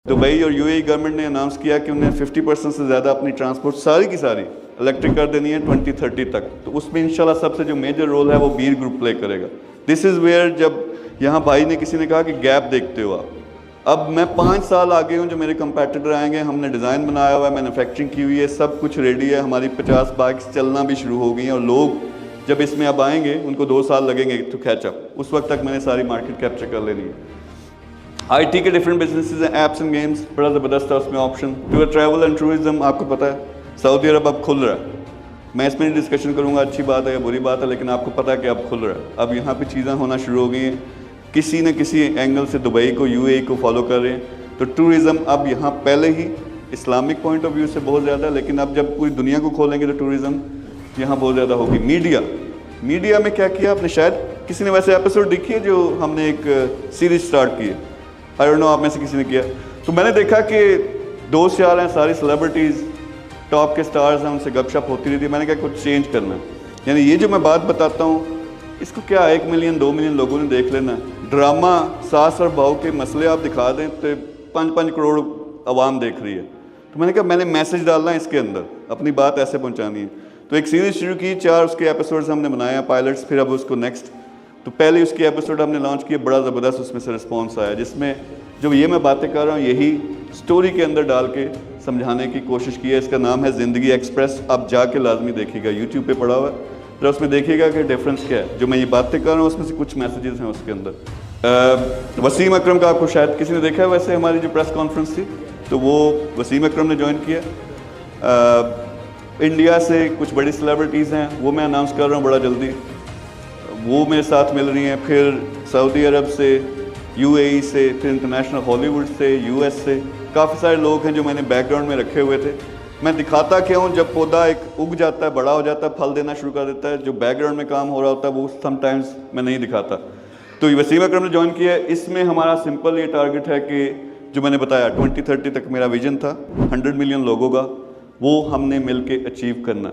Dubai और UAE government ने announce किया कि उन्हें 50% से ज़्यादा अपनी ट्रांसपोर्ट सारी की सारी इलेक्ट्रिक कर देनी है 2030 तक। तो उसमें इंशाल्लाह सबसे जो मेजर रोल है वो बीर ग्रुप प्ले करेगा। दिस इज़ वेयर जब यहाँ भाई ने किसी ने कहा कि गैप देखते हो आप, अब मैं 5 साल आगे हूँ, जो मेरे कंपेटिटर आएंगे, हमने डिज़ाइन बनाया हुआ है, मैन्युफैक्चरिंग की हुई है, सब कुछ रेडी है, हमारी 50 बाइक्स चलना भी शुरू हो गई हैं और लोग जब इसमें अब आएंगे उनको 2 साल लगेंगे टू कैच अप। उस वक्त तक मैंने सारी मार्केट कैप्चर कर लेनी है। आईटी के डिफरेंट बिजनेसेस हैं, ऐप्स एंड गेम्स, बड़ा ज़बरदस्त है उसमें option. Tour travel and tourism, आपको पता है सऊदी अरब अब खुल रहा है। मैं इसमें डिस्कशन करूँगा अच्छी बात है या बुरी बात है, लेकिन आपको पता है कि अब खुल रहा है। अब यहाँ पे चीज़ें होना शुरू हो गई हैं, किसी न किसी एंगल से दुबई को, यूएई को फॉलो कर रहे हैं। तो टूरिज़्म अब यहाँ पहले ही इस्लामिक पॉइंट ऑफ व्यू से बहुत ज़्यादा, लेकिन अब जब पूरी दुनिया को खोलेंगे तो टूरिज़्म यहाँ बहुत ज़्यादा होगी। मीडिया में क्या किया आपने, शायद किसी ने वैसे एपिसोड देखी है जो हमने एक सीरीज स्टार्ट की है, आई डोंट नो आप में से किसी ने किया। तो मैंने देखा कि दोस्त यार हैं, सारी सेलिब्रिटीज़ टॉप के स्टार्स हैं, उनसे गपशप होती रहती है। मैंने कहा कुछ चेंज करना है, यानी ये जो मैं बात बताता हूँ इसको क्या 1 मिलियन 2 मिलियन लोगों ने देख लेना। ड्रामा सास और बहू के मसले आप दिखा दें तो 5-5 करोड़ आवाम देख रही है। तो मैंने कहा मैंने मैसेज डालना है इसके अंदर, अपनी बात ऐसे पहुंचानी है। तो एक सीरीज़ शुरू की, 4 उसके एपिसोड्स हमने बनाए हैं पायलट्स, फिर अब उसको नेक्स्ट। तो पहले उसके एपिसोड हमने लॉन्च किया, बड़ा ज़बरदस्त उसमें से रिस्पॉन्स आया, जिसमें जो ये मैं बातें कर रहा हूँ यही स्टोरी के अंदर डाल के समझाने की कोशिश की है। इसका नाम है ज़िंदगी एक्सप्रेस। आप जाके लाजमी देखिएगा, यूट्यूब पे पड़ा हुआ है, तो उसमें देखिएगा कि डिफरेंस क्या है। जो मैं ये बातें कर रहा हूँ उसमें से कुछ मैसेजेस हैं उसके अंदर। वसीम अकरम का आपको शायद किसी ने देखा है, वैसे हमारी जो प्रेस कॉन्फ्रेंस थी तो वो वसीम अकरम ने ज्वाइन किया। इंडिया से कुछ बड़ी सेलिब्रिटीज़ हैं, वो मैं अनाउंस कर रहा हूँ बड़ा जल्दी, वो मेरे साथ मिल रही हैं। फिर सऊदी अरब से, यूएई से, फिर इंटरनेशनल हॉलीवुड से, यूएस से काफ़ी सारे लोग हैं जो मैंने बैकग्राउंड में रखे हुए थे। मैं दिखाता क्या हूँ, जब पौधा एक उग जाता है, बड़ा हो जाता है, फल देना शुरू कर देता है, जो बैकग्राउंड में काम हो रहा होता है वो समटाइम्स मैं नहीं दिखाता। तो ये वसीम अकरम ने ज्वाइन किया है। इसमें हमारा सिंपल ये टारगेट है कि जो मैंने बताया 2030 तक मेरा विजन था 100 मिलियन लोगों का, वो हमने मिल के अचीव करना।